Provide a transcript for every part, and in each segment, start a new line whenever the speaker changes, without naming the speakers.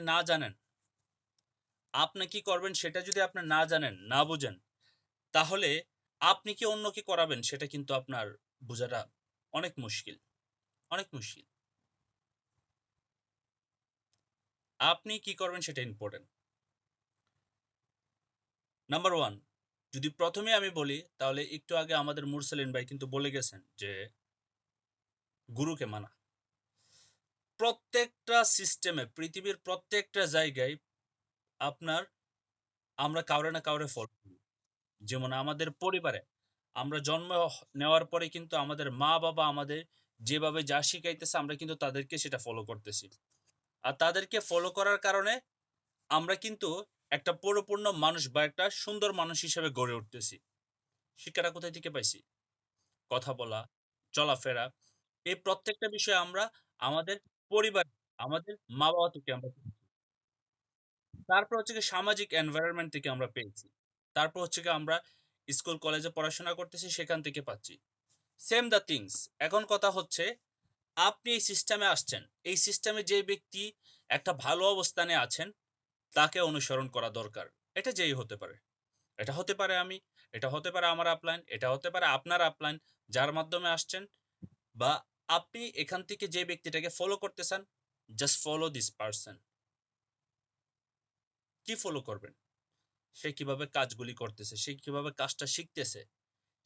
না জানেন, আপনি কি করবেন সেটা যদি আপনি না জানেন, না বুঝেন, তাহলে আপনি কি অন্যকে করাবেন সেটা কিন্তু আপনার বোঝাটা অনেক মুশকিল, অনেক মুশকিল। আপনি কি করবেন সেটা ইম্পোর্টেন্ট। নাম্বার 1, যদি ১ম এ আমি বলি তাহলে একটু আগে আমাদের মুরসালিন ভাই কিন্তু বলে গেছেন যে গুরুকে মানা। প্রত্যেকটা সিস্টেমে পৃথিবীর প্রত্যেকটা জায়গায় আপনার আমরা কাউরে না কাউরে ফলো করি। যেমন আমাদের পরিবারে আমরা জন্ম নেওয়ার পরে কিন্তু আমাদের মা-বাবা আমাদের যেভাবে যা শিখাইতেছে আমরা কিন্তু তাদেরকে সেটা ফলো করতেছি। আর তাদেরকে ফলো করার কারণে আমরা কিন্তু একটা পরিপূর্ণ মানুষ বা একটা সুন্দর মানুষ হিসেবে গড়ে উঠতেছি। শিক্ষাটা কোথায় থেকে পাইছি? কথা বলা, চলাফেরা এই প্রত্যেকটা বিষয়ে আমরা আমাদের পরিবার, আমাদের মা-বাবা থেকে আমরা পেয়েছি। তারপর হচ্ছে গিয়ে সামাজিক এনভায়রনমেন্ট থেকে আমরা পেয়েছি। তারপর হচ্ছে গিয়ে আমরা স্কুল কলেজে পড়াশোনা করতেছি সেখান থেকে পাচ্ছি। Same the things. এখন কথা হচ্ছে আপনি এই সিস্টেমে আসছেন। এই সিস্টেমে যে ব্যক্তি একটা ভালো অবস্থানে আছেন তাকে অনুসরণ করা দরকার। এটা যেই হতে পারে। এটা হতে পারে আমি, এটা হতে পারে আমার আপলাইন, এটা হতে পারে আপনার আপলাইন যার মাধ্যমে আসছেন বা আপনি এখান থেকে যে ব্যক্তিটাকে ফলো করতে চান, জাস্ট ফলো দিস পারসন। কি ফলো করবেন? সে কিভাবে কাজগুলি করতেছে, সে কিভাবে কাজটা শিখতেছে,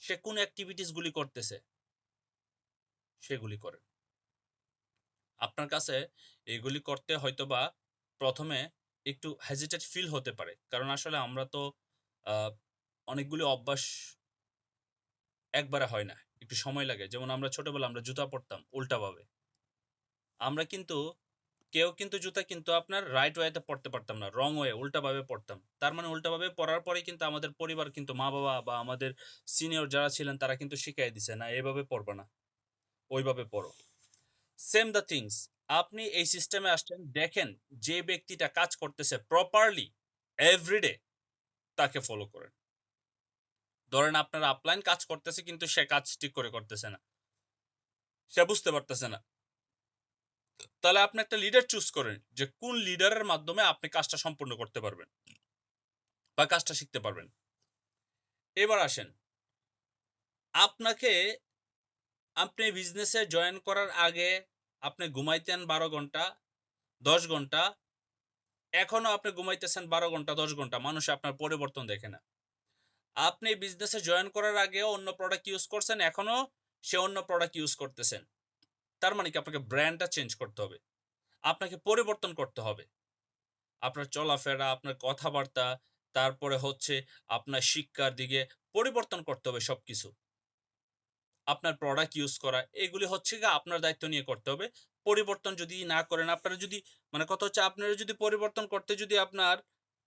সে কোন এক্টিভিটিস গুলি করতেছে, সেগুলি করেন। আপনার কাছে এগুলি করতে হয়তোবা ১ম এ একটু হেজিটেট ফিল হতে পারে। কারণ আসলে আমরা তো আ অনেকগুলি অভ্যাস একবারে হয় না। একটু সময় লাগে। যেমন আমরা ছোটবেলায় আমরা জুতা পড়তাম উল্টাভাবে। আমরা কিন্তু কেউ কিন্তু জুতা কিন্তু আপনার রাইট ওয়ে তে পড়তে পারতাম না। রং ওয়ে উল্টাভাবে পড়তাম। তার মানে উল্টাভাবে পড়ার পরেই কিন্তু আমাদের পরিবার কিন্তু মা-বাবা বা আমাদের সিনিয়র যারা ছিলেন তারা কিন্তু শিখাইয়া দিছে, "না এভাবে পড়বা না, ওইভাবে পড়ো।" Same the things. আপনি এই সিস্টেমে আসছেন, দেখেন যে ব্যক্তিটা কাজ করতেছে প্রপারলি এভরিডে তাকে ফলো করেন। ধরেন আপনার আপলাইন কাজ করতেছে কিন্তু সে কাজ ঠিক করে করতেছে না। সে বুঝতে পারতেছে না। তাহলে আপনি একটা লিডার চুজ করেন যে কোন লিডারের মাধ্যমে আপনি কাজটা সম্পূর্ণ করতে পারবেন বা কাজটা শিখতে পারবেন। এবার আসেন, আপনাকে আপনি বিজনেসে জয়েন করার আগে আপনি ঘুমাইতেন ১২ ঘন্টা, ১০ ঘন্টা। এখনো আপনি ঘুমাইতেছেন ১২ ঘন্টা, ১০ ঘন্টা। মানুষ আপনার পরিবর্তন দেখে না। আপনি বিজনেসে জয়েন করার আগেও অন্য প্রোডাক্ট ইউজ করছেন, এখনো সে অন্য প্রোডাক্ট ইউজ করতেছেন। তার মানে কি আপনাকে ব্র্যান্ডটা চেঞ্জ করতে হবে। আপনাকে পরিবর্তন করতে হবে। আপনার চলাফেরা, আপনার কথাবার্তা, তারপরে হচ্ছে আপনার শিক্ষার দিকে পরিবর্তন করতে হবে সবকিছু। আপনার প্রোডাক্ট ইউজ করা, এগুলি হচ্ছে গিয়ে আপনার দায়িত্ব নিয়ে করতে হবে। পরিবর্তন যদি না করেন, আপনারা যদি মানে কথা হচ্ছে আপনারা যদি পরিবর্তন করতে যদি আপনার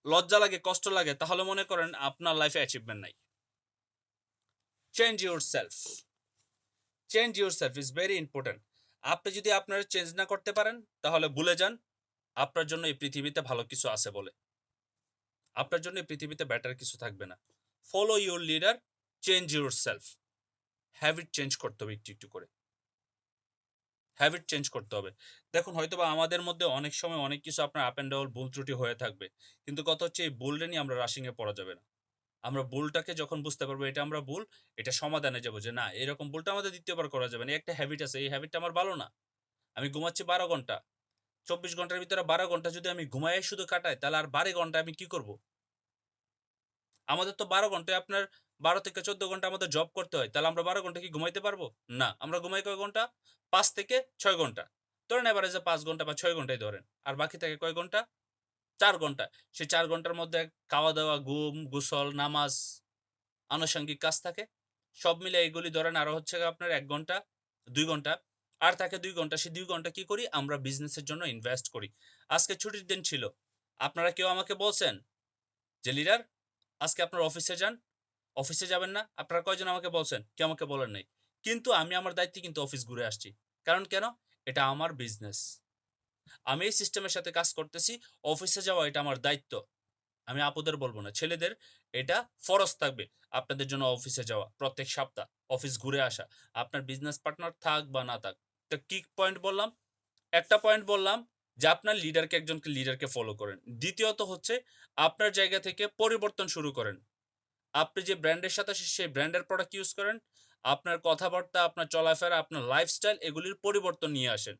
লজ্জা লাগে, কষ্ট লাগে, তাহলে মনে করেন আপনার লাইফে অ্যাচিভমেন্ট নাই। Change yourself. Change yourself is very important. আপনি যদি আপনারা চেঞ্জ না করতে পারেন, তাহলে ভুলে যান আপনার জন্য এই পৃথিবীতে ভালো কিছু আছে বলে। আপনার জন্য এই পৃথিবীতে বেটার কিছু থাকবে না। Follow your leader, change yourself. Habit change করতে হবে একটু, একটু করে। হ্যাবিট চেঞ্জ করতে হবে। দেখুন হয়তোবা আমাদের মধ্যে অনেক সময় অনেক কিছু আপনার আপ অ্যান্ড ডাউন ভুল ত্রুটি হয়ে থাকবে। কিন্তু কথা হচ্ছে এই ভুলটা নিয়ে আমরা রাশিং এ পড়া যাবে না। আমরা ভুলটাকে যখন বুঝতে পারবো এটা আমরা ভুল, এটা সমাধানে যাবো যে না এরকম ভুলটা আমাদের ২য় বার করা যাবে না। এই একটা হ্যাবিট আছে, এই হ্যাবিটটা আমার ভালো না। আমি ঘুমাচ্ছি ১২ ঘন্টা। ২৪ ঘন্টার ভিতরে ১২ ঘন্টা যদি আমি ঘুমায়ে শুধু কাটাই তাহলে আর ১২ ঘন্টা আমি কি করব? আমাদের তো ১২ ঘন্টায় আপনার ১২ থেকে ১৪ ঘন্টা আমাদের জব করতে হয়। তাহলে আমরা ১২ ঘন্টা কি ঘুমাইতে পারবো? না। আমরা ঘুমাই কয় ঘন্টা? ৫ থেকে ৬ ঘন্টা। ধরেন এভারেজে ৫ ঘন্টা বা ৬ ঘন্টাই ধরেন। আর বাকি থাকে কয় ঘন্টা? ৪ ঘন্টা। সেই 4 ঘন্টার মধ্যে খাওয়া-দাওয়া, ঘুম, গোসল, নামাজ, আনুষঙ্গিক কাজ থাকে। সব মিলে এগুলি ধরেন আরো হচ্ছে গিয়ে আপনার ১ ঘন্টা, ২ ঘন্টা। আর থাকে ২ ঘন্টা। সেই ২ ঘন্টা কি করি? আমরা বিজনেসের জন্য ইনভেস্ট করি। আজকে ছুটির দিন ছিল। আপনারা কেউ আমাকে বলছেন যে, "লিডার আজকে আপনার অফিসে যান।" অফিসে যাবেন না? আপনারা কয়জন আমাকে বলছেন? কেউ আমাকে বলেন নাই। কিন্তু আমি আমার দায়িত্বে কিন্তু অফিস ঘুরে আসছি। কারণ কেন? এটা আমার বিজনেস। আমি এই সিস্টেমের সাথে কাজ করতেছি। অফিসে যাওয়া এটা আমার দায়িত্ব। আমি আপুদের বলব না। ছেলেদের এটা ফরজ থাকবে। আপনাদের জন্য অফিসে যাওয়া। প্রত্যেক সপ্তাহ অফিস ঘুরে আসা। আপনার বিজনেস পার্টনার থাক বা না থাক। তো কি পয়েন্ট বললাম? একটা পয়েন্ট বললাম যে আপনার একজনকে লিডারকে ফলো করেন। দ্বিতীয়ত হচ্ছে আপনার জায়গা থেকে পরিবর্তন শুরু করেন। আপনি যে ব্র্যান্ডের সাথে সেই ব্র্যান্ডের প্রোডাক্ট ইউজ করেন। আপনার কথাবার্তা, আপনার চলাফেরা, আপনার লাইফস্টাইল এগুলির পরিবর্তন নিয়ে আসেন।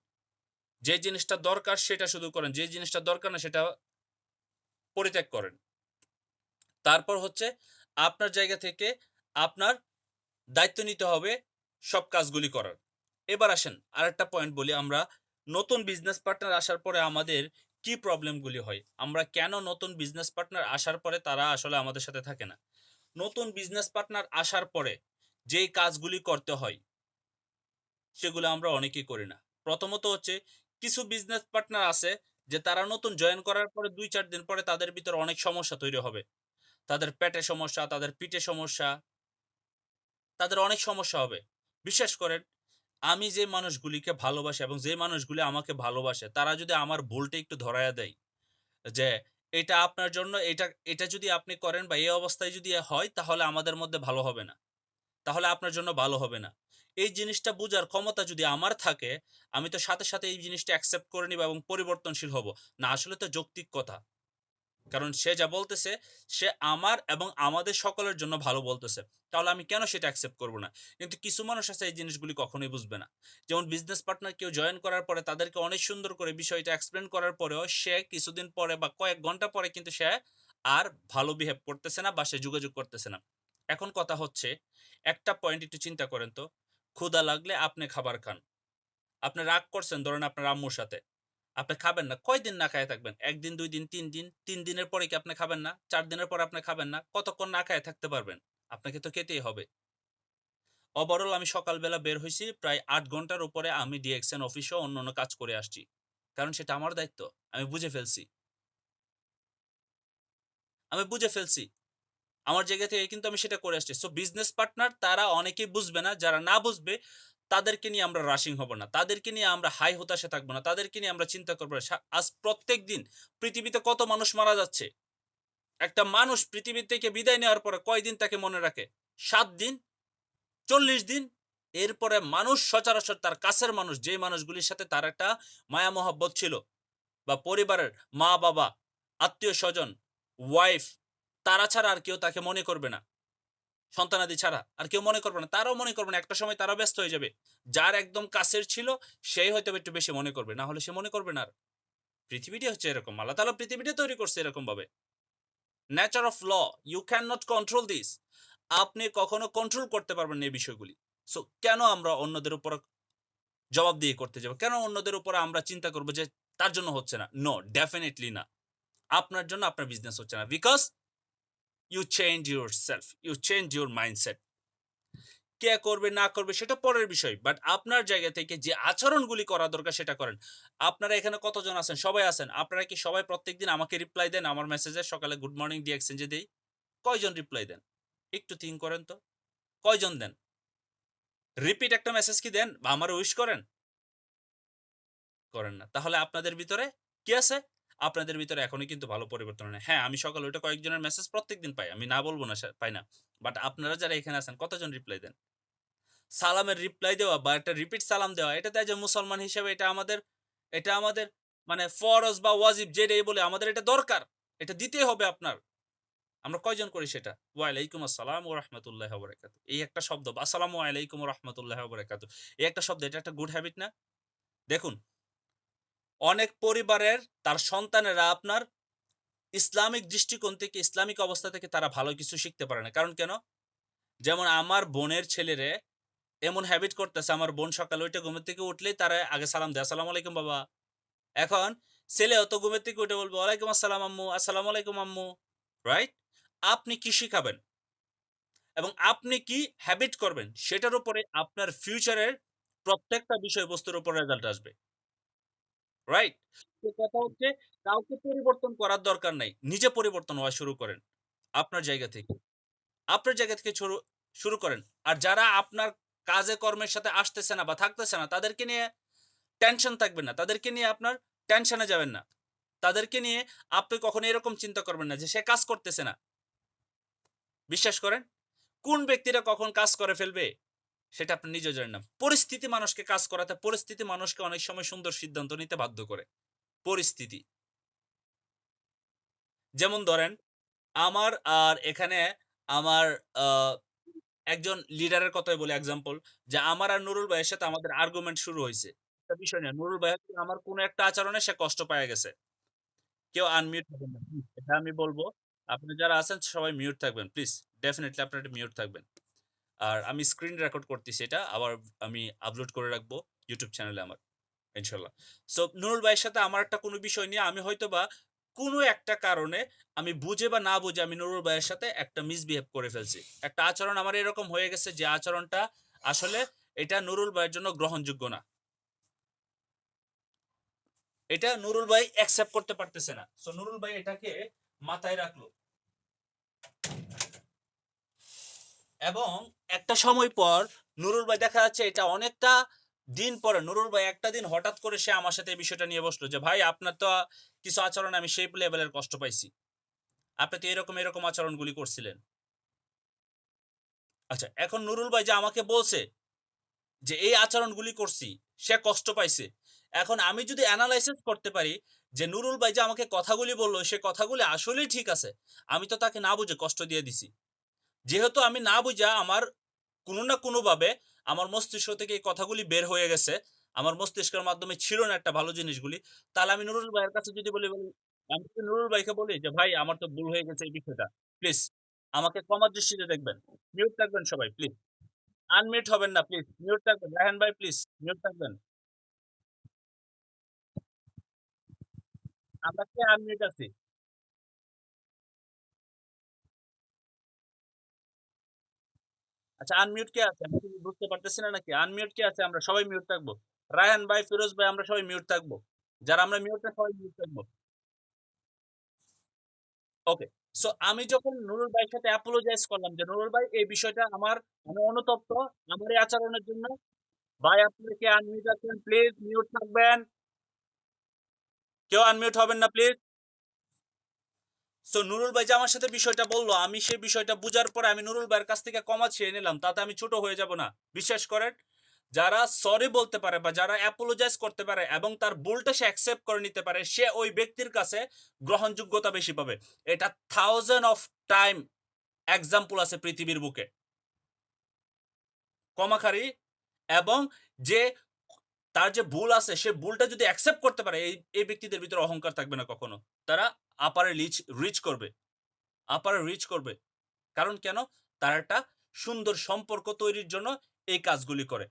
যে জিনিসটা দরকার সেটা শুধু করেন। যে জিনিসটা দরকার না সেটা পরিত্যাগ করেন। তারপর হচ্ছে আপনার জায়গা থেকে আপনার দায়িত্ব নিতে হবে সব কাজগুলি করার। এবার আসেন আরেকটা পয়েন্ট বলি আমরা নতুন বিজনেস পার্টনার আসার পরে আমাদের কি প্রবলেমগুলি হয়? আমরা কেন নতুন বিজনেস পার্টনার আসার পরে তারা আসলে আমাদের সাথে থাকে না? নতুন বিজনেস পার্টনার আসার পরে যেই কাজগুলি করতে হয় সেগুলো আমরা অনেকেই করি না। প্রথমত হচ্ছে কিছু বিজনেস পার্টনার আছে যে তারা নতুন জয়েন করার পরে ২-৪ দিন পরে তাদের ভিতরে অনেক সমস্যা তৈরি হবে। তাদের পেটে সমস্যা, তাদের পিঠে সমস্যা, তাদের অনেক সমস্যা হবে। বিশ্বাস করেন, আমি যে মানুষগুলিকে ভালোবাসি এবং যে মানুষগুলি আমাকে ভালোবাসে, তারা যদি আমার ভুলটা একটু ধরায়া দেয় যে, "এটা আপনার জন্য এটা যদি আপনি করেন বা এই অবস্থায় যদি হয়, তাহলে আমাদের মধ্যে ভালো হবে না। তাহলে আপনার জন্য ভালো হবে না।" এই জিনিসটা বুঝার ক্ষমতা যদি আমার থাকে, আমি তো সাথে, সাথে এই জিনিসটা অ্যাকসেপ্ট করে নিবো এবং পরিবর্তনশীল হব। না আসলে তো যৌক্তিক কথা। কারণ সে যা বলতেছে, সে আমার এবং আমাদের সকলের জন্য ভালো বলতেছে। তাহলে আমি কেন সেটা অ্যাকসেপ্ট করব না? কিন্তু কিছু মানুষ আছে এই জিনিসগুলি কখনোই বুঝবে না। যেমন বিজনেস পার্টনার কেউ জয়েন করার পরে তাদেরকে অনেক সুন্দর করে বিষয়টা এক্সপ্লেইন করার পরেও সে কিছুদিন পরে বা কয়েক ঘন্টা পরে কিন্তু সে আর ভালো বিহেভ করতেছে না বা সে যোগাযোগ করতেছে না। এখন কথা হচ্ছে, একটা পয়েন্ট একটু চিন্তা করেন তো, ক্ষুধা লাগলে আপনি খাবার খান। আপনি রাগ করছেন ধরেন আপনার আম্মুর সাথে। আপনি খাবেন না। কয়দিন না খায়ে থাকবেন? ১ দিন, ২ দিন, ৩ দিন। ৩ দিনের পরে কি আপনি খাবেন না? ৪ দিনের পরে আপনি খাবেন না? কতক্ষণ না খায়ে থাকতে পারবেন? আপনাকে তো খেতেই হবে। ওভারঅল আমি সকালবেলা বের হইছি প্রায় ৮ ঘন্টার উপরে আমি ডিএক্সএন অফিসেও অন্যান্য কাজ করে আসছি। কারণ সেটা আমার দায়িত্ব। আমি বুঝে ফেলছি। আমি বুঝে ফেলছি। আমার জায়গা থেকে কিন্তু আমি সেটা করে আসছি। সো বিজনেস পার্টনার তারা অনেকেই বুঝবে না। যারা না বুঝবে তাদেরকে নিয়ে আমরা রাশিং হব না। তাদেরকে নিয়ে আমরা হাই হতাশে থাকব না। তাদেরকে নিয়ে আমরা চিন্তা করব না। আজ প্রত্যেকদিন পৃথিবীতে কত মানুষ মারা যাচ্ছে। একটা মানুষ পৃথিবী থেকে বিদায় নেওয়ার পরে কয়দিন তাকে মনে রাখে? ৭ দিন? ৪০ দিন? এরপরে মানুষ সচরাচর তার কাছের মানুষ যে মানুষগুলির সাথে তার একটা মায়া মহব্বত ছিল বা পরিবারের মা-বাবা, আত্মীয়স্বজন, ওয়াইফ তারা ছাড়া আর কেউ তাকে মনে করবে না। সন্তানাদি ছাড়া আর কেউ মনে করবে না। তারাও মনে করবে না। একটা সময় তারা ব্যস্ত হয়ে যাবে। যার একদম কাছের ছিল সেই হয়তোবা একটু বেশি মনে করবে। না হলে সে মনে করবে না আর। পৃথিবীটাই হচ্ছে এরকম। আল্লাহ তাআলা পৃথিবীটা তৈরি করছে এরকমভাবে। Nature of law, you cannot control this. আপনি কখনো কন্ট্রোল করতে পারবেন না এই বিষয়গুলি। সো কেন আমরা অন্যদের উপর জবাবদিহি করতে যাব? কেন অন্যদের উপর আমরা চিন্তা করব যে তার জন্য হচ্ছে না? নো, ডেফিনিটলি না। আপনার জন্য আপনার বিজনেস হচ্ছে না। Because you change yourself, you change your mindset. কে করবে না করবে সেটা পরের বিষয়। বাট আপনার জায়গা থেকে যে আচরণগুলি করা দরকার সেটা করেন। আপনারা এখানে কতজন আছেন? সবাই আছেন। আপনারা কি সবাই প্রত্যেকদিন আমাকে রিপ্লাই দেন আমার মেসেজে? সকালে গুড মর্নিং দিয়ে এক্সচেঞ্জে দেই? কয়জন রিপ্লাই দেন? একটু থিংক করেন তো। কয়জন দেন? রিপিট একটা মেসেজ কি দেন বা আমারে উইশ করেন? করেন না। তাহলে আপনাদের ভিতরে কি আছে? আপনাদের ভিতরে এখনই কিন্তু ভালো পরিবর্তন হয় নাই। হ্যাঁ, আমি সকালে উঠে কয়েকজনের মেসেজ প্রত্যেকদিন পাই। আমি না বলব না পাই না। বাট আপনারা যারা এখানে আছেন কতজন রিপ্লাই দেন? সালামের রিপ্লাই দেওয়া বা একটা রিপিট সালাম দেওয়া এটা তো একজন মুসলমান হিসেবে এটা আমাদের মানে ফরজ বা ওয়াজিব যেটাই বলি আমাদের এটা দরকার। এটা দিতেই হবে আপনার। আমরা কয়জন করি সেটা? ওয়ালাইকুম আসসালাম ওয়া রাহমাতুল্লাহি ওয়া বারাকাতুহু। এই একটা শব্দ বা আসসালামু আলাইকুম ওয়া রাহমাতুল্লাহি ওয়া বারাকাতুহু। এই একটা শব্দ এটা একটা গুড হ্যাবিট না? দেখুন, অনেক পরিবারের তার সন্তানেরা আপনার ইসলামিক দৃষ্টিকোণ থেকে ইসলামিক অবস্থা থেকে তারা ভালো কিছু শিখতে পারে না। কারণ কেন? যেমন আমার বোনের ছেলেরে এমন হ্যাবিট করতেছে আমার বোন সকালে উঠে ঘুমের থেকে উঠলেই তারা আগে সালাম দেয়, "আসসালামু আলাইকুম বাবা।" এখন ছেলেও তো ঘুমের থেকে উঠে বলবে, "ওয়ালাইকুম আসসালাম আম্মু, আসসালামু আলাইকুম আম্মু।" রাইট? আপনি কি শিখাবেন এবং আপনি কি হ্যাবিট করবেন সেটার উপরে আপনার ফিউচারের প্রত্যেকটা বিষয়বস্তুর উপর রেজাল্ট আসবে। রাইট? তো কথা হচ্ছে কাউকে পরিবর্তন করার দরকার নাই। নিজে পরিবর্তন হওয়া শুরু করেন। আপনার জায়গা থেকে। আপনার জায়গা থেকে শুরু করেন। আর যারা আপনার কাজে কর্মের সাথে আসতেছে না বা থাকতেছে না তাদেরকে নিয়ে টেনশন থাকবেন না। তাদেরকে নিয়ে আপনার টেনশনে যাবেন না। তাদেরকে নিয়ে আপনি কখনো এরকম চিন্তা করবেন না যে সে কাজ করতেছে না। বিশ্বাস করেন, কোন ব্যক্তিরা কখন কাজ করে ফেলবে সেটা আপনি নিজেও জানেন না। পরিস্থিতি মানুষকে কাজ করাতে পরিস্থিতি মানুষকে অনেক সময় সুন্দর সিদ্ধান্ত নিতে বাধ্য করে। পরিস্থিতি। যেমন ধরেন আমার আর এখানে আমার আ একজন লিডারের কথাই বলি এক্সাম্পল যে আমার আর নুরুল ভাইয়ের সাথে আমাদের আর্গুমেন্ট শুরু হইছে। একটা বিষয় নিয়ে নুরুল ভাই হচ্ছে আমার কোন একটা আচরণে সে কষ্ট পাইয়া গেছে। কেউ আনমিউট হবেন না। প্লিজ এটা আমি বলব। আপনি যারা আছেন সবাই মিউট থাকবেন। প্লিজ ডেফিনিটলি আপনারা মিউট থাকবেন। আর আমি স্ক্রিন রেকর্ড করতেছি এটা। আবার আমি আপলোড করে রাখবো YouTube চ্যানেলে আমার। ইনশাআল্লাহ। সো নুরুল ভাইয়ের সাথে আমার একটা কোনো বিষয় নিয়ে আমি হয়তোবা কোনো একটা কারণে আমি বুঝে বা না বুঝে আমি নুরুল ভাইয়ের সাথে একটা মিসবিহেভ করে ফেলছি। একটা আচরণ আমার এরকম হয়ে গেছে যে আচরণটা আসলে এটা নুরুল ভাইয়ের জন্য গ্রহণযোগ্য না। এটা নুরুল ভাই অ্যাকসেপ্ট করতে পারতেছে না। সো নুরুল ভাই এটাকে মাথায় রাখলো। এবং একটা সময় পর নুরুল ভাই দেখা যাচ্ছে এটা অনেকটা দিন পরে নুরুল ভাই একটা দিন হঠাৎ করে সে আমার সাথে এই বিষয়টা নিয়ে বসলো যে ভাই আপনার তো কিছু আচরণ আমি সেই লেভেলের কষ্ট পাইছি। আপনি তো এরকম আচরণগুলি করছিলেন। আচ্ছা এখন নুরুল ভাই যে আমাকে বলছে যে এই আচরণগুলি করছি, সে কষ্ট পাইছে। এখন আমি যদি এনালাইসিস করতে পারি যে নুরুল ভাই যে আমাকে কথাগুলি বলল, সে কথাগুলি আসলেই ঠিক আছে। আমি তো তাকে না বুঝে কষ্ট দিয়ে দিছি। যেহেতু আমি না বুঝা আমার কোনো না কোনোভাবে আমার মস্তিষ্ক থেকে এই কথাগুলি বের হয়ে গেছে। আমার মস্তিষ্কের মাধ্যমে ছিল না একটা ভালো জিনিসগুলি। তাহলে আমি নুরুল ভাইয়ের কাছে যদি বলি আমি যদি নুরুল ভাইকে বলি যে, "ভাই আমার তো ভুল হয়ে গেছে এই বিষয়টা। প্লিজ আমাকে ক্ষমার দৃষ্টিতে দেখবেন।" মিউট থাকবেন সবাই প্লিজ। আনমিউট হবেন না প্লিজ। মিউট থাকবেন। রায়হান ভাই প্লিজ মিউট থাকবেন। আমরা কে আনমিউট আছি? আচ্ছা আনমিউট কে আছে? আমি কি বুঝতে পারতেছি না নাকি? আনমিউট কে আছে? আমরা সবাই মিউট থাকবো। রায়হান ভাই, ফিরোজ ভাই আমরা সবাই মিউট থাকবো। যারা আমরা মিউট না সবাই মিউট থাকবো। ওকে। সো আমি যখন নুরুল ভাইয়ের সাথে অ্যাপোলোজাইজ করলাম যে, "নুরুল ভাই এই বিষয়টা আমি অনুতপ্ত আমার এই আচরণের জন্য। ভাই আপনি কে আনমিউট আছেন প্লিজ মিউট থাকবেন। কেউ আনমিউট হবেন না প্লিজ।" সো নুরুল ভাই যে আমার সাথে বিষয়টা বলল, আমি সেই বিষয়টা বুঝার পরে আমি নুরুল ভাইয়ের কাছ থেকে ক্ষমা চেয়ে নিলাম। তাতে আমি ছোট হয়ে যাব না। বিশ্বাস করেন, যারা সরি বলতে পারে বা যারা অ্যাপোলোজাইজ করতে পারে এবং তার ভুলটা সে অ্যাকসেপ্ট করে নিতে পারে, সে ওই ব্যক্তির কাছে গ্রহণযোগ্যতা বেশি পাবে। এটা থাউজেন্ড অফ টাইম এক্সাম্পল আছে পৃথিবীর বুকে। ক্ষমাকারী এবং যে তার যে ভুল আছে সে ভুলটা যদি অ্যাকসেপ্ট করতে পারে এই ব্যক্তিদের ভিতরে অহংকার থাকবে না কখনো। তারা আপারে রিচ করবে। আপারে রিচ করবে। কারণ কেন? তারা একটা সুন্দর সম্পর্ক তৈরির জন্য এই কাজগুলি করে।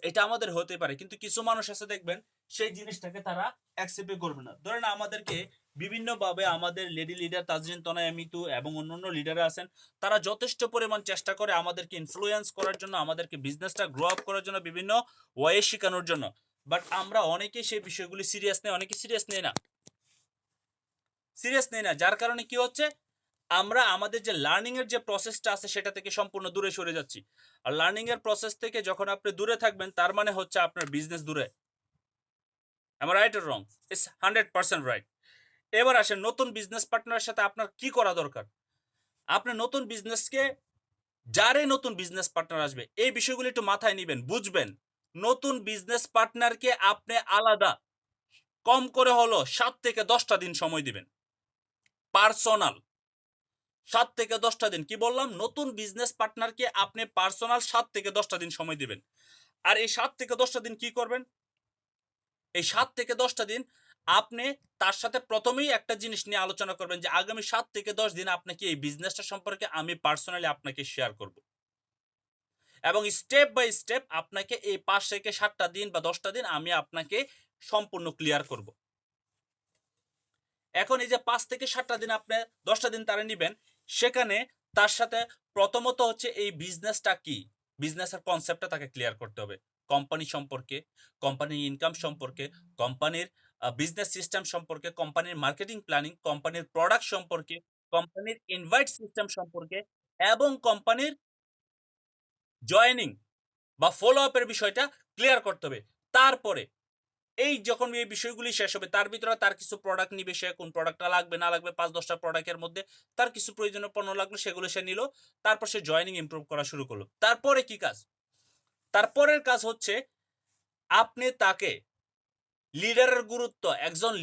এটা আমাদের হতে পারে। কিন্তু কিছু মানুষ আছে দেখবেন সেই জিনিসটাকে তারা অ্যাকসেপ্টই করবে না। ধরেন আমাদেরকে বিভিন্নভাবে আমাদের লেডি লিডার তাজরিন তনয়া মিতু এবং অন্যান্য লিডাররা আছেন। তারা যথেষ্ট পরিমাণ চেষ্টা করে আমাদেরকে ইনফ্লুয়েন্স করার জন্য, আমাদেরকে বিজনেসটা গ্রো আপ করার জন্য বিভিন্ন ওয়ে শিখানোর জন্য। বাট আমরা অনেকেই সেই বিষয়গুলি সিরিয়াস নেই, অনেকে সিরিয়াস নেই না। সিরিয়াস নেই না। যার কারণে কি হচ্ছে? আমরা আমাদের যে লার্নিং এর যে প্রসেসটা আছে সেটা থেকে সম্পূর্ণ দূরে সরে যাচ্ছি। আর লার্নিং এর প্রসেস থেকে যখন আপনি দূরে থাকবেন তার মানে হচ্ছে আপনার বিজনেস দূরে। Am I right or wrong? It's 100% right. এবার আসেন নতুন বিজনেস পার্টনারের সাথে আপনার কি করা দরকার? আপনি নতুন বিজনেসকে যারে নতুন বিজনেস পার্টনার আসবে এই বিষয়গুলো একটু মাথায় নিবেন, বুঝবেন। নতুন বিজনেস পার্টনারকে আপনি আলাদা কম করে হলো ৭ থেকে ১০ টা দিন সময় দিবেন। পার্সোনাল ৭ থেকে ১০ টা দিন। কি বললাম? নতুন বিজনেস পার্টনারকে আপনি পার্সোনাল ৭ থেকে ১০ টা দিন সময় দিবেন। আর এই ৭ থেকে ১০ টা দিন কি করবেন? এই ৭ থেকে ১০ টা দিন আপনি তার সাথে ১ম এই একটা জিনিস নিয়ে আলোচনা করবেন যে আগামী ৭ থেকে ১০ দিন আপনাকে এই বিজনেসটা সম্পর্কে আমি পার্সোনালি আপনাকে শেয়ার করব। এবং স্টেপ বাই স্টেপ আপনাকে এই ৫ থেকে ৭ টা দিন বা ১০ টা দিন আমি আপনাকে সম্পূর্ণ ক্লিয়ার করব। এখন এই যে ৫ থেকে ৭ টা দিন আপনি ১০ টা দিন তারে নিবেন, সেখানে তার সাথে প্রথমত হচ্ছে এই বিজনেসটা কি? বিজনেসের কনসেপ্টটা তাকে ক্লিয়ার করতে হবে। কোম্পানি সম্পর্কে, কোম্পানির ইনকাম সম্পর্কে, কোম্পানির বিজনেস সিস্টেম সম্পর্কে, কোম্পানির মার্কেটিং প্ল্যানিং, কোম্পানির প্রোডাক্ট সম্পর্কে, কোম্পানির ইনভাইট সিস্টেম সম্পর্কে এবং কোম্পানির জয়েনিং বা ফলো আপ এর বিষয়টা ক্লিয়ার করতে হবে। তারপরে এই যখন এই বিষয়গুলি শেষ হবে তার ভিতরে তার কিছু প্রোডাক্ট নিবে, সে কোন প্রোডাক্টটা লাগবে না লাগবে ৫-১০ টা প্রোডাক্টের মধ্যে তার কিছু প্রয়োজনীয় পণ্য লাগলো সেগুলো সে নিল। তারপর সে জয়েনিং ইমপ্রুভ করা শুরু করলো। তারপরে কি কাজ? তারপরের কাজ হচ্ছে আপনি তাকে লিডারের গুরুত্ব, একজন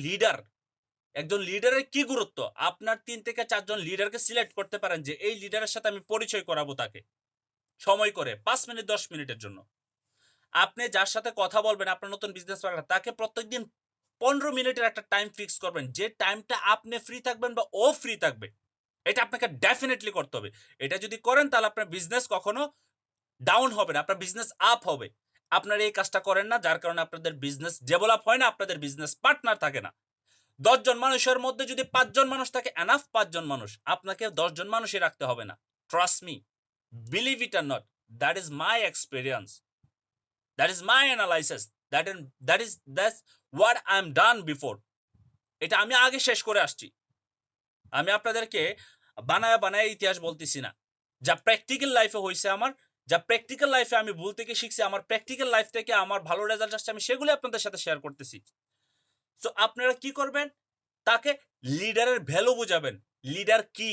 লিডারের কি গুরুত্ব? আপনার ৩ থেকে ৪ জন লিডারকে সিলেক্ট করতে পারেন যে এই লিডারের সাথে আমি পরিচয় করাবো তাকে। সময় করে ৫ মিনিট ১০ মিনিটের জন্য। আপনি যার সাথে কথা বলবেন আপনার নতুন বিজনেস পার্টনার তাকে প্রত্যেকদিন ১৫ মিনিটের একটা টাইম ফিক্স করবেন। যে টাইমটা আপনি ফ্রি থাকবেন বা ও ফ্রি থাকবে। এটা আপনাকে ডেফিনিটলি করতে হবে। এটা যদি করেন তাহলে আপনার বিজনেস কখনো ডাউন হবে না। আপনার বিজনেস আপ হবে। আপনারা এই কাজটা করেন না যার কারণে আপনাদের বিজনেস ডেভেলপ হয় না, আপনাদের বিজনেস পার্টনার থাকে না। ১০ জন মানুষের মধ্যে যদি ৫ জন মানুষ থাকে এনাফ ৫ জন মানুষ। আপনাকে ১০ জন মানুষই রাখতে হবে না। Trust me, believe it or not, that is my experience. That is my analysis. That's what I am done before. এটা আমি আগে শেষ করে আসছি। আমি আপনাদেরকে বানায়া ইতিহাস বলতেছি না। যা প্র্যাকটিক্যাল লাইফে হইছে আমার, যা প্র্যাকটিক্যাল লাইফে আমি ভুল থেকে শিখছি, আমার প্র্যাকটিক্যাল লাইফ থেকে আমার ভালো রেজাল্ট আসছে আমি সেগুলো আপনাদের সাথে শেয়ার করতেছি। সো আপনারা কি করবেন? তাকে লিডারের ভ্যালু বুঝাবেন। লিডার কি?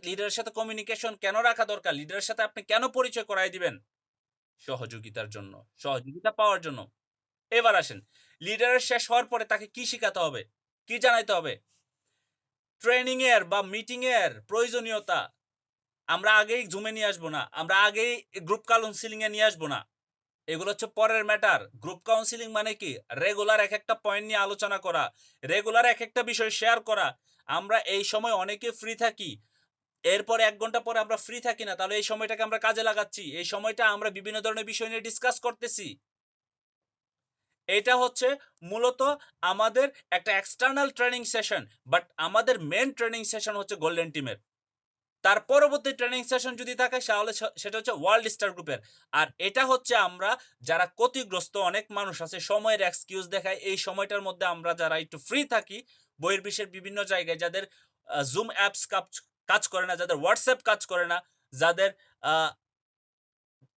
লিডারের সাথে কমিউনিকেশন কেন রাখা দরকার? লিডারের সাথে আপনি কেন পরিচয় করায় দিবেন? সহযোগিতার জন্য, সহযোগিতা পাওয়ার জন্য। এবার আসেন, লিডারের শেষ হওয়ার পরে তাকে কি শিখাতে হবে? কি জানাইতে হবে? ট্রেনিং এর বা মিটিং এর প্রয়োজনীয়তা আমরা আগেই জুমে নিয়ে আসবো না। আমরা আগেই গ্রুপ কাউন্সেলিং এ নিয়ে আসবো না। এগুলো হচ্ছে পরের ম্যাটার। গ্রুপ কাউন্সেলিং মানে কি? রেগুলার একেকটা পয়েন্ট নিয়ে আলোচনা করা, রেগুলার একেকটা বিষয় শেয়ার করা। আমরা এই সময় অনেকে ফ্রি থাকি। এরপর ১ ঘন্টা পরে আমরা ফ্রি থাকি না। তাহলে এই সময়টাকে আমরা কাজে লাগাচ্ছি। এই সময়টা আমরা বিভিন্ন ধরনের বিষয় নিয়ে ডিসকাস করতেছি। এটা হচ্ছে মূলত আমাদের একটা এক্সটার্নাল ট্রেনিং সেশন। বাট আমাদের মেইন ট্রেনিং সেশন হচ্ছে গোল্ডেন টিমের। তার পরবর্তী ট্রেনিং সেশন যদি থাকে তাহলে সেটা হচ্ছে ওয়ার্ল্ড স্টার গ্রুপের। আর এটা হচ্ছে আমরা যারা ক্ষতিগ্রস্ত অনেক মানুষ আছে সময়ের এক্সকিউজ দেখায় এই সময়টার মধ্যে আমরা যারা একটু ফ্রি থাকি বহির্বিশ্বের বিভিন্ন জায়গায় যাদের জুম অ্যাপস কাজ করে না, যাদের হোয়াটসঅ্যাপ কাজ করে না, যাদের আহ,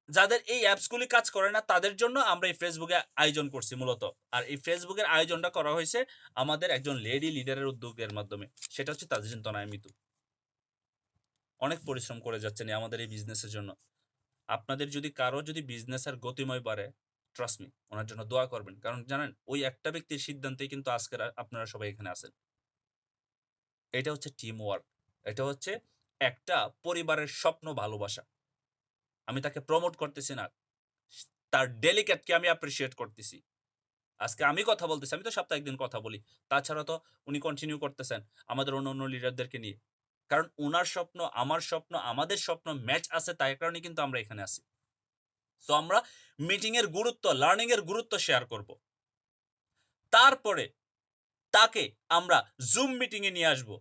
যাদের এই অ্যাপসগুলি কাজ করে না তাদের জন্য আমরা এই ফেসবুকে আয়োজন করছি মূলত। আর এই ফেসবুকের আয়োজনটা করা হয়েছে আমাদের একজন লেডি লিডারের উদ্যোগের মাধ্যমে। সেটা হচ্ছে তাজরিন তনয়া মিতু। অনেক পরিশ্রম করে যাচ্ছেন আমাদের এই বিজনেসের জন্য। আপনাদের যদি কারো যদি বিজনেসের গতিময় বাড়ে, ট্রাস্ট মি ওনার জন্য দোয়া করবেন। কারণ জানেন ওই একটা ব্যক্তির সিদ্ধান্তেই কিন্তু আজকের আপনারা সবাই এখানে আছেন। এটা হচ্ছে টিম ওয়ার্ক। এটা হচ্ছে একটা পরিবারের স্বপ্ন ভালোবাসা। আমি তাকে প্রমোট করতেছি না। তার ডেলিকেটকে আমি অ্যাপ্রিশিয়েট করতেছি। আজকে আমি কথা বলতেছি। আমি তো সপ্তাহে ১ দিন কথা বলি। তাছাড়া তো উনি কন্টিনিউ করতেছেন আমাদের অন্য লিডারদেরকে নিয়ে। কারণ উনার স্বপ্ন, আমার স্বপ্ন, আমাদের স্বপ্ন ম্যাচ আছে তাই কারণেই কিন্তু আমরা এখানে আছি। সো আমরা মিটিং এর গুরুত্ব, লার্নিং এর গুরুত্ব শেয়ার করব। তারপরে তাকে আমরা জুম মিটিং এ নিয়ে আসব।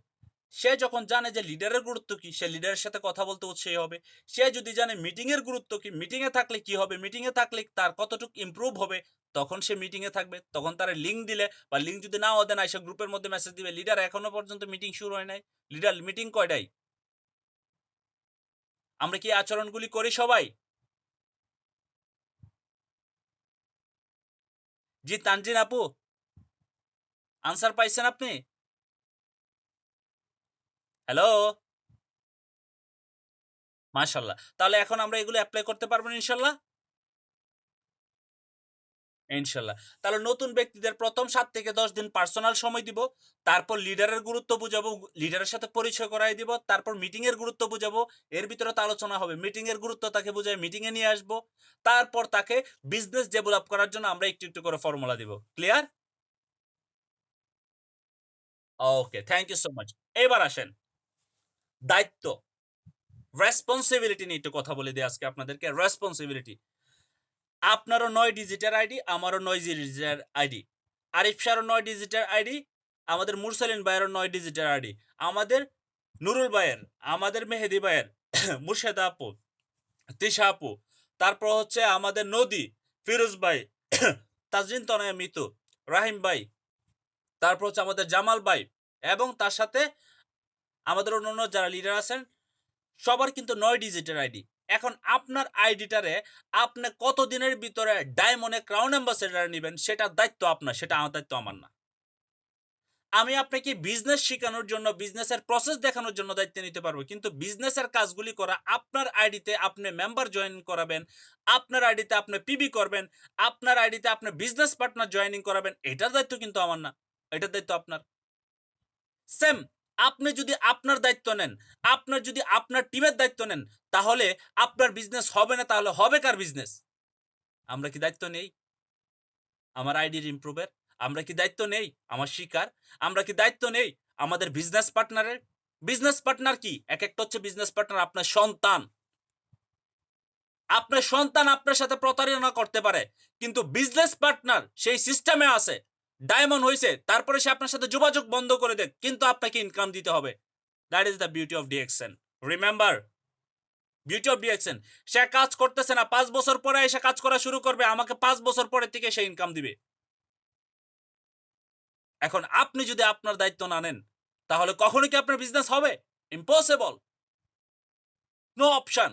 সে যখন জানে যে লিডারের গুরুত্ব কি, সে লিডারের সাথে কথা বলতে উৎসাহী হবে। সে যদি জানে মিটিং এর গুরুত্ব কি, মিটিং এ থাকলে কি হবে, মিটিং এ থাকলে তার কতটুকু ইমপ্রুভ হবে, তখন সে মিটিং এ থাকবে। তখন তার লিংক দিলে বা লিংক যদি নাও দেন সে গ্রুপের মধ্যে মেসেজ দিবে, লিডার এখনো পর্যন্ত মিটিং শুরু হয় নাই। লিডার মিটিং কয়টাই? আমরা কি আচরণগুলি করি সবাই? জি তানজিন আপু, আনসার পাইছেন আপনি? হ্যালো? মাশাআল্লাহ। তাহলে এখন আমরা এগুলো এপ্লাই করতে পারবো না ইনশাআল্লাহ? ইনশাআল্লাহ। তাহলে নতুন ব্যক্তিদের ১ম ৭ থেকে ১০ দিন পার্সোনাল সময় দিব। তারপর লিডারের গুরুত্ব বুঝাবো, লিডারের সাথে পরিচয় করায় দিব। তারপর মিটিং এর গুরুত্ব বুঝাবো। এর ভিতরে তো আলোচনা হবে। মিটিং এর গুরুত্ব তাকে বুঝায় মিটিং এ নিয়ে আসবো। তারপর তাকে বিজনেস ডেভেলপ করার জন্য আমরা একটু করে ফর্মুলা দিব। Clear? Okay, thank you so much. এবার আসেন দায়িত্ব, রেসপনসিবিলিটি নিয়ে একটু কথা বলে দিই আজকে আপনাদেরকে। রেসপনসিবিলিটি। আপনারও ৯ ডিজিটের আইডি, আমারও ৯ ডিজিটের আইডি। আরিফ শাহরও ৯ ডিজিটের আইডি, আমাদের মুরসালিন ভাইয়েরও ৯ ডিজিটের আইডি। আমাদের নুরুল ভাইয়ের, আমাদের মেহেদী ভাইয়ের, মুর্শেদা আপু, তিশা আপু, তারপর হচ্ছে আমাদের নদী, ফিরোজ ভাই, তাজরিন তনয়া মিতু, রাহিম ভাই, তারপর হচ্ছে আমাদের জামাল ভাই এবং তার সাথে আমাদের অন্যান্য যারা লিডার আছেন সবার কিন্তু ৯ ডিজিটের আইডি। এখন আপনার আইডিটারে আপনি কতদিনের ভিতরে ডায়মন্ডে ক্রাউন অ্যাম্বাসেডর নিবেন সেটার দায়িত্ব আপনার, সেটা আমার দায়িত্ব আমার না। আমি আপনাকে বিজনেস শিখানোর জন্য, বিজনেসের প্রসেস দেখানোর জন্য দায়িত্ব নিতে পারবো। কিন্তু বিজনেসের কাজগুলি করা আপনার আইডিতে আপনি মেম্বার জয়েন করাবেন, আপনার আইডিতে আপনি পিবি করবেন, আপনার আইডিতে আপনি বিজনেস পার্টনার জয়েনিং করাবেন। এটার দায়িত্ব কিন্তু আমার না। এটার দায়িত্ব আপনার। সেম আপনি যদি আপনার দায়িত্ব নেন, আপনার যদি আপনার টিমের দায়িত্ব নেন, তাহলে আপনার বিজনেস হবে না, তাহলে হবে কার বিজনেস? আমরা কি দায়িত্ব নেই? আমার আইডির ইমপ্রুভের? আমরা কি দায়িত্ব নেই আমার শিখার? আমরা কি দায়িত্ব নেই আমাদের বিজনেস পার্টনারের? বিজনেস পার্টনার কি? একেকটা হচ্ছে বিজনেস পার্টনার আপনার সন্তান। আপনার সন্তান আপনার সাথে প্রতারণা করতে পারে। কিন্তু বিজনেস পার্টনার সেই সিস্টেমে আছে। ডায়মন্ড হইছে, তারপরে সে আপনার সাথে যোগাযোগ বন্ধ করে দেয়। কিন্তু আপনাকে ইনকাম দিতে হবে। That is the beauty of DXN. Remember, beauty of DXN. সে কাজ করতেছে না, ৫ বছর পরে এসে কাজ করা শুরু করবে। আমাকে ৫ বছর পরে থেকে সে ইনকাম দিবে। এখন আপনি যদি আপনার দায়িত্ব না নেন, তাহলে কখনো কি আপনার বিজনেস হবে? ইম্পসিবল। No option.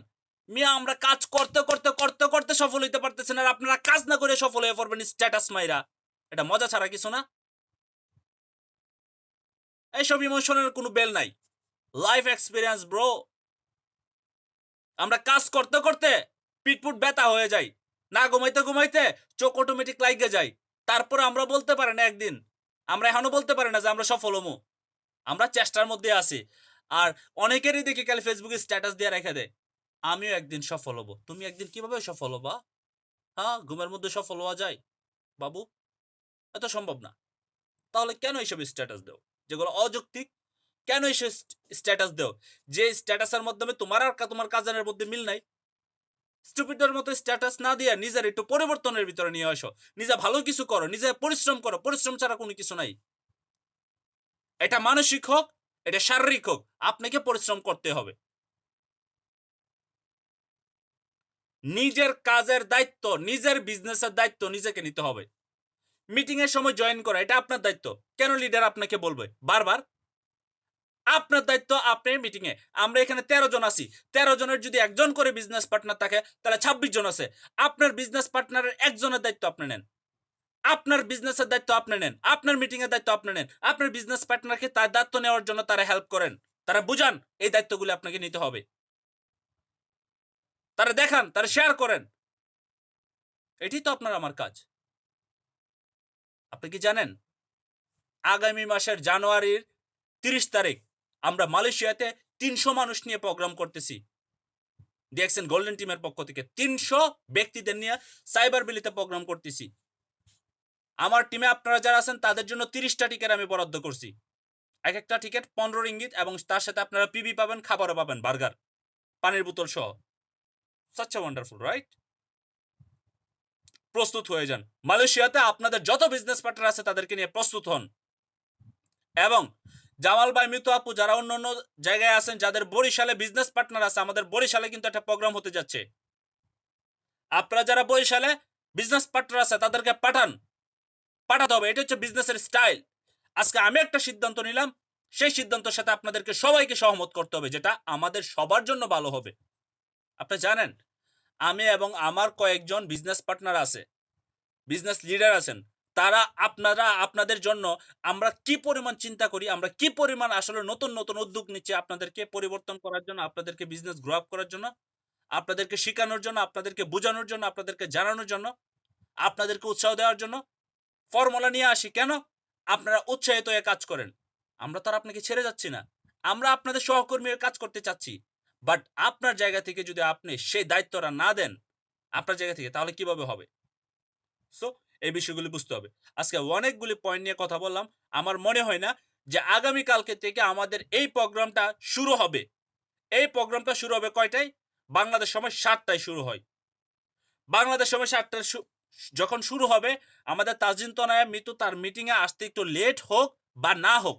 মিয়া আমরা কাজ করতে সফল হইতে পারতেছেন, আর আপনারা কাজ না করে সফল হয়ে পড়বেন স্ট্যাটাস মাইরা। এটা মজা ছাড়া কিছু না। এইসব ইমোশনের কোনো বেল নাই। Life experience bro. আমরা কাজ করতে পিটপুট ব্যথা হয়ে যায়। না ঘুমাইতে চোখ অটোমেটিক লাইগে যায়। তারপরে আমরা বলতে পারি না একদিন। আমরা এখনো বলতে পারি না যে আমরা সফল হমু। আমরা চেষ্টার মধ্যে আছি। আর অনেকেরই দেখি খালি ফেসবুকে স্ট্যাটাস দিয়ে রেখে দেয়। আমিও একদিন সফল হব। তুমি একদিন কিভাবে সফল হবা? হ্যাঁ, ঘুমের মধ্যে সফল হওয়া যায়? বাবু, এত সম্ভব না। তাহলে কেন এইসব স্ট্যাটাস দাও? যেগুলো অযৌক্তিক, কেন এইসব স্ট্যাটাস দাও? যে স্ট্যাটাসের মাধ্যমে তোমার আর তোমার কাজিনের মধ্যে মিল নাই। স্টুপিডের মতো স্ট্যাটাস না দিয়ে নিজের একটু পরিবর্তনের ভিতরে নিয়ে আসো। নিজে ভালো কিছু করো, নিজে পরিশ্রম করো। পরিশ্রম ছাড়া কোনো কিছু নাই। এটা মানসিক হোক, এটা শারীরিক হোক, আপনাকে পরিশ্রম করতে হবে। নিজের কাজের দায়িত্ব, নিজের বিজনেসের দায়িত্ব নিজেকে নিতে হবে। মিটিং এর সময় জয়েন করা এটা আপনার দায়িত্ব। কেন লিডার আপনাকে বলবে বারবার? আপনার দায়িত্ব আপনি মিটিং এ। আমরা এখানে ১৩ জন আছি। ১৩ জনের যদি একজন করে বিজনেস পার্টনার থাকে, তাহলে ২৬ জন আছে। আপনার বিজনেস পার্টনারের একজনের দায়িত্ব আপনি নেন। আপনার বিজনেসের দায়িত্ব আপনি নেন। আপনার মিটিং এর দায়িত্ব আপনি নেন। আপনার বিজনেস পার্টনারকে তার দায়িত্ব নেওয়ার জন্য তারা হেল্প করেন। তারা বুঝান এই দায়িত্বগুলো আপনাকে নিতে হবে। তারা দেখান, তারা শেয়ার করেন। এটাই তো আপনার আমার কাজ। আপনি কি জানেন? আগামী মাসের জানুয়ারির ৩০ তারিখ আমরা মালয়েশিয়াতে ৩০০ মানুষ নিয়ে প্রোগ্রাম করতেছি। ডিএক্সএন গোল্ডেন টিমের পক্ষ থেকে ৩০০ ব্যক্তিদের নিয়ে সাইবার বিলিতে প্রোগ্রাম করতেছি। আমার টিমে আপনারা যারা আছেন তাদের জন্য ৩০টা টিকেট আমি বরাদ্দ করছি। একেকটা টিকেট ১৫ রিঙ্গিত এবং তার সাথে আপনারা পিবি পাবেন, খাবারও পাবেন, বার্গার, পানির বোতল সহ। Such a wonderful, right? প্রস্তুত হয়ে যান। মালয়েশিয়াতে আপনাদের যত বিজনেস পার্টনার আছে তাদেরকে নিয়ে প্রস্তুত হন। এবং জামাল ভাই, মিতু আপু, যারা অন্য জায়গায় আছেন, যাদের বরিশালে বিজনেস পার্টনার আছে, আমাদের বরিশালে কিন্তু একটা প্রোগ্রাম হতে যাচ্ছে। আপনারা যারা বরিশালে বিজনেস পার্টনার আছে তাদেরকে পাঠাতে হবে। এটা হচ্ছে বিজনেসের স্টাইল। আজকে আমি একটা সিদ্ধান্ত নিলাম, সেই সিদ্ধান্তের সাথে আপনাদেরকে সবাইকে সহমত করতে হবে, যেটা আমাদের সবার জন্য ভালো হবে। আপনি জানেন, আমি এবং আমার কয়েকজন বিজনেস পার্টনার আছে, বিজনেস লিডার আছেন, তারা আপনারা আপনাদের জন্য আমরা কি পরিমাণ চিন্তা করি, আমরা কি পরিমাণ আসলে নতুন উদ্যোগ নিচ্ছি আপনাদেরকে পরিবর্তন করার জন্য, আপনাদেরকে বিজনেস গ্রো আপ করার জন্য, আপনাদেরকে শেখানোর জন্য, আপনাদেরকে বোঝানোর জন্য, আপনাদেরকে জানানোর জন্য, আপনাদেরকে উৎসাহ দেওয়ার জন্য। ফর্মুলা নিয়ে আসি কেন? আপনারা উৎসাহিত হয়ে কাজ করেন। আমরা তো আর আপনাকে ছেড়ে যাচ্ছি না। আমরা আপনাদের সহকর্মী হয়ে কাজ করতে চাচ্ছি। বাট আপনার জায়গা থেকে যদি আপনি সেই দায়িত্বটা না দেন, আপনার জায়গা থেকে, তাহলে কিভাবে হবে? সো এই বিষয়গুলি বুঝতে হবে। আজকে অনেকগুলি পয়েন্ট নিয়ে কথা বললাম। আমার মনে হয় না যে আগামী কালকে থেকে আমাদের এই প্রোগ্রামটা শুরু হবে। এই প্রোগ্রামটা শুরু হবে কয়টায়? বাংলাদেশ সময় ৭ টায় শুরু হয়। বাংলাদেশ সময় ৭ টায় যখন শুরু হবে, আমাদের তাজিন তনয়া মিতু তার মিটিংয়ে আসতে একটু লেট হোক বা না হোক,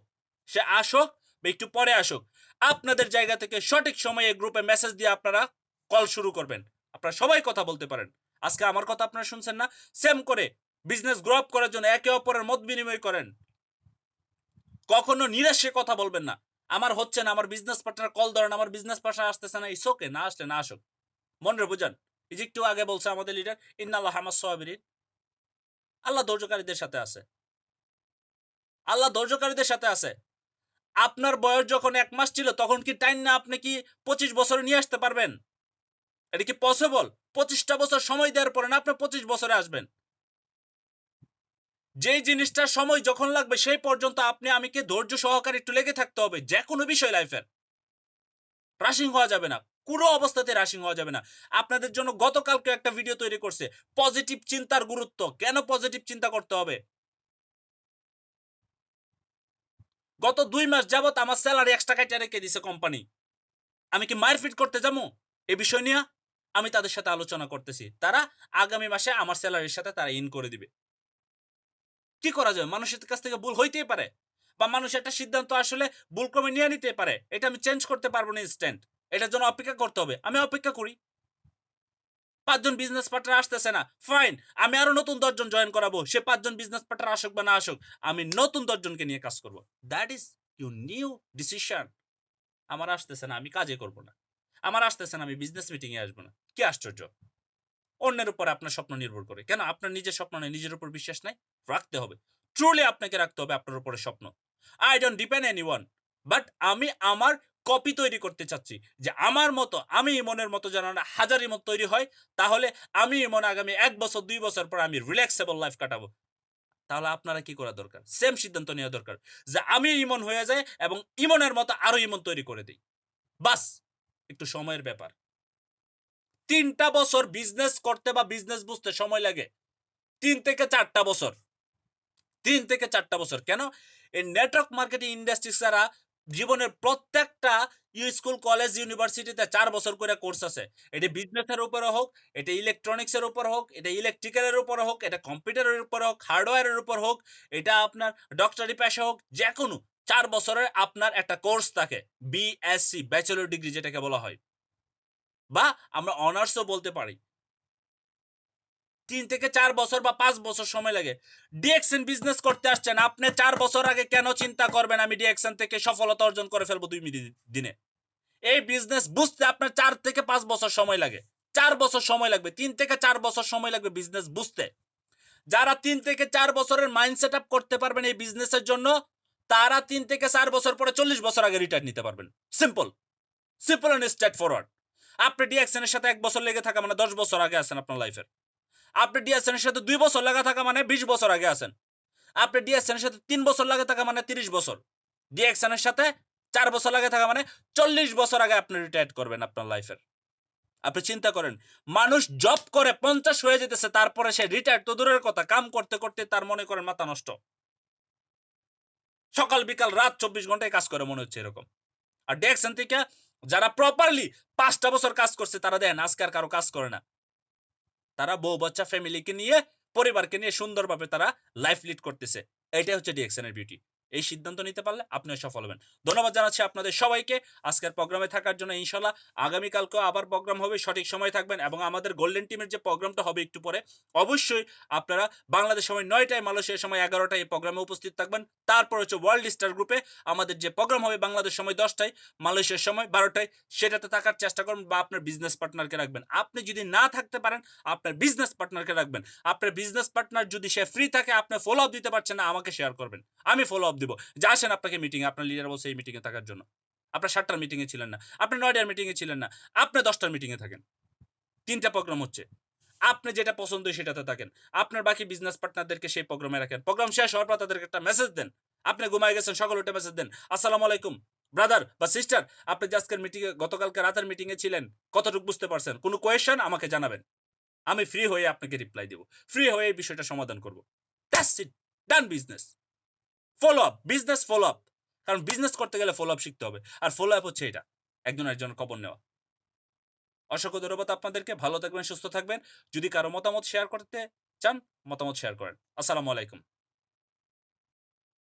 সে আসুক বা একটু পরে আসুক, আপনাদের জায়গা থেকে সঠিক সময়ে গ্রুপে মেসেজ দিয়ে আপনারা কল শুরু করবেন। আপনারা সবাই কথা বলতে পারেন। আজকে আমার কথা আপনারা শুনছেন না? সেম করে বিজনেস গ্রো আপ করার জন্য একে অপরের মত বিনিময় করেন। কখনো নিরাশে কথা বলবেন না। আমার হচ্ছে না, আমার বিজনেস পার্টনার কল ধরেন, আমার বিজনেস পার্টনার আসতেছে না, ইটস ওকে, না আসলে না আসুক। মনে বুঝান। এই যে একটু আগে বলছে আমাদের লিডার, ইন্নাল্লাহ হামাস সাবিরিন, আল্লাহ ধৈর্যকারীদের সাথে আছে। আল্লাহ ধৈর্যকারীদের সাথে আছে। আপনার বয়স যখন ১ মাস ছিল তখন কি টাইম না আপনি কি ২৫ বছরে নিয়ে আসতে পারবেন? এটা কি পসিবল? ২৫ টা বছর সময় দেওয়ার পরে না আপনি ২৫ বছরে আসবেন। যেই জিনিসটার সময় যখন লাগবে সেই পর্যন্ত আপনি আমাকে ধৈর্য সহকারে একটু লেগে থাকতে হবে। যেকোনো বিষয় লাইফের। রাশিং হওয়া যাবে না। কোনো অবস্থাতে রাশিং হওয়া যাবে না। আপনাদের জন্য গতকালকে একটা ভিডিও তৈরি করছে। পজিটিভ চিন্তার গুরুত্ব। কেন পজিটিভ চিন্তা করতে হবে? গত ২ মাস যাবৎ আমার সেলারি এক্সট্রা কাইটা রেখে দিছে কোম্পানি। আমি কি মারপিট করতে যামু? এ বিষয় নিয়া? আমি তাদের সাথে আলোচনা করতেছি। তারা আগামী মাসে আমার সেলারির সাথে তারা ইন করে দিবে। কি করা যাবে? মানুষের কাছ থেকে ভুল হইতেই পারে। বা মানুষ একটা সিদ্ধান্ত আসলে ভুলক্রমে নিয়ে নিতে পারে। এটা আমি চেঞ্জ করতে পারব না ইনস্ট্যান্ট। এটার জন্য অপেক্ষা করতে হবে। আমি অপেক্ষা করি। ৫ জন বিজনেস পার্টনার আসতেছে না। ফাইন। আমি আরো নতুন ১০ জন জয়েন করাবো। সে ৫ জন বিজনেস পার্টনার আসুক বা না আসুক, আমি নতুন ১০ জনকে নিয়ে কাজ করব। That is your new decision. আমার আসতেছে না, আমি কাজই করব না। আমার আসতেছে না, আমি বিজনেস মিটিং এ আসব না। কি আশ্চর্য! অন্যের উপরে আপনার স্বপ্ন নির্ভর করে। কেন? আপনার নিজের স্বপ্ন নেই, নিজের উপর বিশ্বাস নাই? রাখতে হবে। ট্রুলি আপনাকে রাখতে হবে আপনার উপরে স্বপ্ন। I don't depend anyone but আমি আমার কপি তৈরি করতে চাচ্ছি। যে আমার মতো, আমি ইমনের মতো যেন না হাজার ইমন তৈরি হয়, তাহলে আমি ইমন আগামী ১ বছর ২ বছর পর আমি রিল্যাক্সেবল লাইফ কাটাবো। তাহলে আপনারা কি করা দরকার? সেম সিদ্ধান্ত নেওয়া দরকার। যে আমি ইমন হয়ে যাই এবং ইমনের মতো আরো ইমন তৈরি করে দেই। বাস! একটু সময়ের ব্যাপার। ৩ টা বছর বিজনেস করতে বা বিজনেস বুঝতে সময় লাগে। ৩ থেকে ৪ টা বছর। ৩ থেকে ৪ টা বছর। কেন? এই নেটওয়ার্ক মার্কেটিং ইন্ডাস্ট্রি ছাড়া জীবনের প্রত্যেকটা স্কুল, কলেজ, ইউনিভার্সিটিতে ৪ বছর করে কোর্স আছে। এটা বিজনেসের উপরে হোক, এটা ইলেকট্রনিক্স এর উপর হোক, এটা ইলেকট্রিক্যাল এর উপরে হোক, এটা কম্পিউটারের উপর হোক, হার্ডওয়্যার এর উপর হোক, এটা আপনার ডক্টরি পেশা হোক, যেকোনো ৪ বছরের আপনার একটা কোর্স থাকে। বিএসসি, ব্যাচেলর ডিগ্রি যেটাকে বলা হয়। বা আমরা অনার্সও বলতে পারি। ৩ থেকে ৪ বছর বা ৫ বছর সময় লাগে। ডিএক্সএন বিজনেস করতে আসছেন। আপনি ৪ বছর আগে কেন চিন্তা করবেন আমি ডিএক্সএন থেকে সফলতা অর্জন করে ফেলবো ২ দিনে? এই বিজনেস বুঝতে আপনার ৪ থেকে ৫ বছর সময় লাগে। ৪ বছর সময় লাগবে। ৩ থেকে ৪ বছর সময় লাগবে বিজনেস বুঝতে। যারা ৩ থেকে ৪ বছরের মাইন্ড সেটআপ করতে পারবেন এই বিজনেসের জন্য, তারা ৩ থেকে ৪ বছর পরে ৪০ বছর আগে রিটায়ার নিতে পারবেন। Simple. Simple and straightforward. আপনি ডিএক্সএন এর সাথে ১ বছর লেগে থাকা মানে ১০ বছর আগে আছেন আপনার লাইফের। আপনি ডিএসএন এর সাথে ২ বছর লাগা থাকা মানে ২০ বছর আগে আছেন। আপনি ডিএসএন এর সাথে ৩ বছর লাগে থাকা মানে ৩০ বছর। ডিএক্সএন এর সাথে ৪ বছর লাগে থাকা মানে ৪০ বছর আগে আপনি রিটায়ার করবেন আপনার লাইফের। আপনি চিন্তা করেন, মানুষ জব করে ৫০ হয়ে যেতেছে তারপরে সে রিটায়ার তো দূরের কথা, কাম করতে, করতে তার মনে করেন মাথা নষ্ট। সকাল বিকাল রাত ২৪ ঘন্টায় কাজ করে মনে হচ্ছে এরকম। আর ডিএক্সএন থেকে যারা প্রপারলি ৫ টা বছর কাজ করছে তারা দেখেন আজকে আর কারো কাজ করে না। তারা বউ বাচ্চা ফ্যামিলিকে নিয়ে পরিবারকে নিয়ে সুন্দরভাবে তারা লাইফ লিড করতেছে। এইটাই হচ্ছে ডিএক্সএন এর বিউটি। এই সিদ্ধান্ত নিতে পারলে আপনিও সফল হবেন। ধন্যবাদ জানাচ্ছি আপনাদের সবাইকে আজকের প্রোগ্রামে থাকার জন্য। ইনশাআল্লাহ আগামীকালকেও আবার প্রোগ্রাম হবে। সঠিক সময়ে থাকবেন এবং আমাদের গোল্ডেন টিমের যে প্রোগ্রামটা হবে একটু পরে, অবশ্যই আপনারা বাংলাদেশ সময় ৯ টায়, মালয়েশিয়ার সময় ১১ টায় এই প্রোগ্রামে উপস্থিত থাকবেন। তারপর হচ্ছে ওয়ার্ল্ড স্টার গ্রুপে আমাদের যে প্রোগ্রাম হবে বাংলাদেশ সময় ১০ টায়, মালয়েশিয়ার সময় ১২ টায়, সেটাতে থাকার চেষ্টা করুন বা আপনার বিজনেস পার্টনারকে রাখবেন। আপনি যদি না থাকতে পারেন, আপনার বিজনেস পার্টনারকে রাখবেন। আপনার বিজনেস পার্টনার যদি সে ফ্রি থাকে, আপনি ফলো আপ দিতে পারছেন না, আমাকে শেয়ার করবেন। আমি ফলো আপ দিব। যে আসেন আপনাকে মিটিংয়ে, আপনার লিডার বলছে এই মিটিংয়ে থাকার জন্য। আপনার ৭ টার মিটিংয়ে ছিলেন না। আপনি ৯ টার মিটিংয়ে ছিলেন না। আপনি ১০ টার মিটিংয়ে থাকেন। ৩ টা প্রোগ্রাম হচ্ছে। আপনি যেটা পছন্দ হয় সেটাতে থাকেন। আপনার বাকি বিজনেস পার্টনারদেরকে সেই প্রোগ্রামে রাখেন। প্রোগ্রাম শেষ হওয়ার পর তাদেরকে একটা মেসেজ দেন। আপনি ঘুমায়ে গেছেন, সকালে উঠে মেসেজ দেন। আসসালামু আলাইকুম ব্রাদার বা সিস্টার, আপনি যে আজকের মিটিংয়ে, গতকালকে রাতের মিটিংয়ে ছিলেন, কতটুকু বুঝতে পারছেন? কোন কোয়েশ্চেন আমাকে জানাবেন। আমি ফ্রি হয়ে আপনাকে রিপ্লাই দিব। ফ্রি হয়ে এই বিষয়টা সমাধান করব। That's it. Done business. Follow up, business follow up. কারণ বিজনেস করতে গেলে ফলো আপ শিখতে হবে। আর ফলো আপ হচ্ছে এটা। একজন আরেকজনের খবর নেওয়া। অসংখ্য ধন্যবাদ আপনাদেরকে। ভালো থাকবেন, সুস্থ থাকবেন। যদি কারো মতামত শেয়ার করতে চান, মতামত শেয়ার করেন। আসসালামু আলাইকুম।